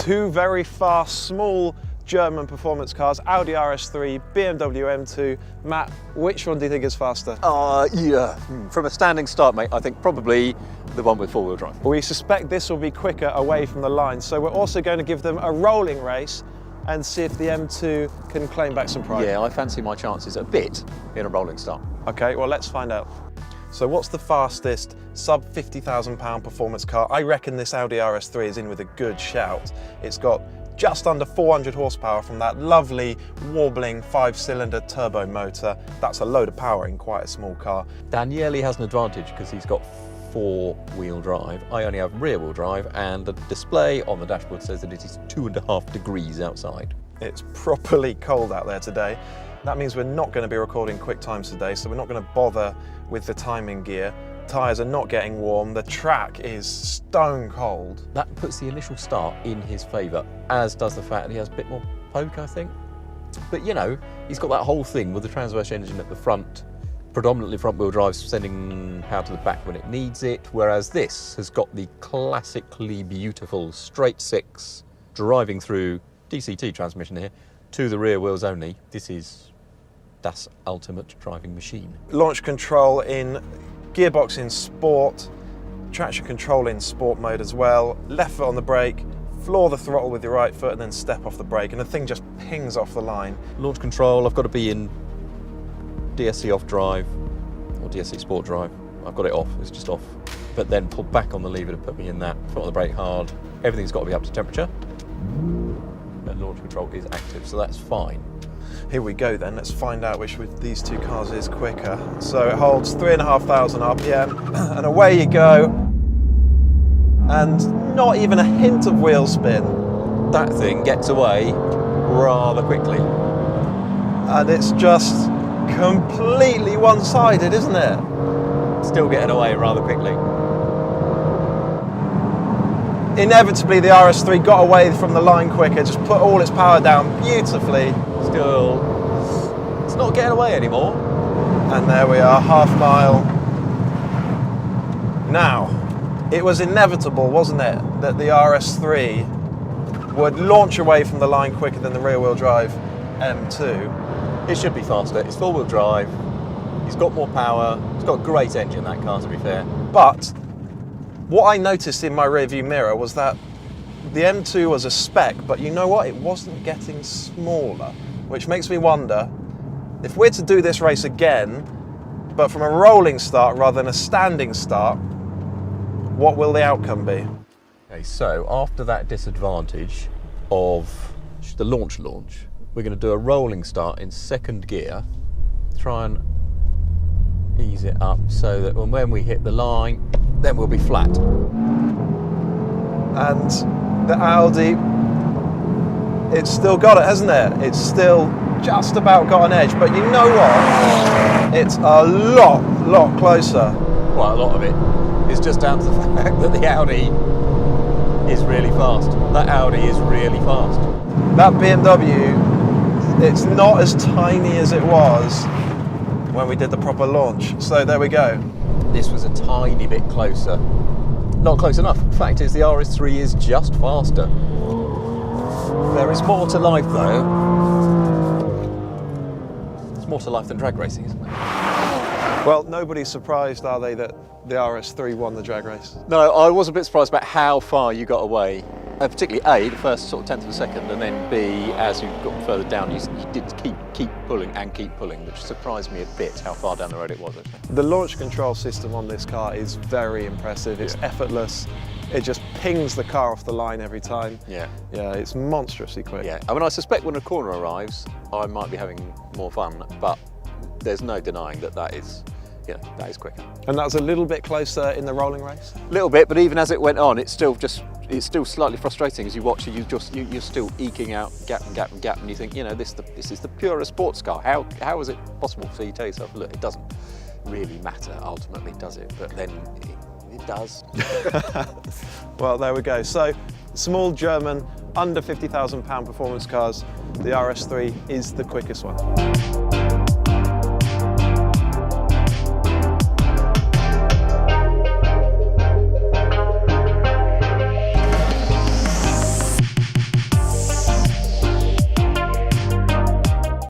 Two very fast, small German performance cars, Audi RS3, BMW M2. Matt, which one do you think is faster? From a standing start, mate, I think probably the one with four-wheel drive. We suspect this will be quicker away from the line, so we're also going to give them a rolling race and see if the M2 can claim back some pride. Yeah, I fancy my chances a bit in a rolling start. Okay, well, let's find out. So what's the fastest sub £50,000 performance car? I reckon this Audi RS3 is in with a good shout. It's got just under 400 horsepower from that lovely wobbling 5-cylinder turbo motor. That's a load of power in quite a small car. Daniele has an advantage because he's got four-wheel drive. I only have rear-wheel drive, and the display on the dashboard says that it is 2.5 degrees outside. It's properly cold out there today. That means we're not going to be recording quick times today, so we're not going to bother with the timing gear. Tyres are not getting warm, the track is stone cold. That puts the initial start in his favour, as does the fact that he has a bit more poke, I think. But you know, he's got that whole thing with the transverse engine at the front, predominantly front-wheel drive, sending power to the back when it needs it, whereas this has got the classically beautiful straight six driving through DCT transmission here to the rear wheels only. This is das ultimate driving machine. Launch control in gearbox in sport, traction control in sport mode as well, left foot on the brake, floor the throttle with your right foot and then step off the brake, and the thing just pings off the line. Launch control, I've got to be in DSC off drive or DSC sport drive. I've got it off, it's just off. But then pull back on the lever to put me in that, foot on the brake hard. Everything's got to be up to temperature. And launch control is active, so that's fine. Here we go then, let's find out which of these two cars is quicker. So it holds 3,500 RPM, and away you go. And not even a hint of wheel spin. That thing gets away rather quickly. And it's just completely one-sided, isn't it? Still getting away rather quickly. Inevitably, the RS3 got away from the line quicker, just put all its power down beautifully. Still, it's not getting away anymore. And there we are, half mile. Now, it was inevitable, wasn't it, that the RS3 would launch away from the line quicker than the rear-wheel drive M2. It should be faster. It's four-wheel drive. He's got more power. It's got a great engine, that car, to be fair. But what I noticed in my rearview mirror was that the M2 was a spec, but you know what? It wasn't getting smaller, which makes me wonder, if we're to do this race again, but from a rolling start rather than a standing start, what will the outcome be? Okay, so after that disadvantage of the launch, we're going to do a rolling start in second gear, try and ease it up so that when we hit the line, then we'll be flat. And the Audi, it's still got it, hasn't it? It's still just about got an edge, but you know what? It's a lot closer. Quite a lot of it is just down to the fact that the Audi is really fast. That Audi is really fast. That BMW, it's not as tiny as it was when we did the proper launch. So there we go. This was a tiny bit closer. Not close enough. Fact is, the RS3 is just faster. There is more to life, though. There's more to life than drag racing, isn't there? Well, nobody's surprised, are they, that the RS3 won the drag race? No, I was a bit surprised about how far you got away. Particularly A, the first sort of tenth of a second, and then B, as you got further down, you did keep pulling and keep pulling, which surprised me a bit how far down the road it was, actually. The launch control system on this car is very impressive. It's effortless. It just pings the car off the line every time. Yeah, it's monstrously quick. Yeah, I mean, I suspect when a corner arrives, I might be having more fun, but there's no denying that is quicker. And that's a little bit closer in the rolling race? A little bit, but even as it went on, it's still slightly frustrating as you watch. You're still eking out gap, and you think, this is the purest sports car. How is it possible for you to tell yourself, look, it doesn't really matter ultimately, does it? But then it does. Well, there we go. So, small German, under £50,000 performance cars, the RS3 is the quickest one.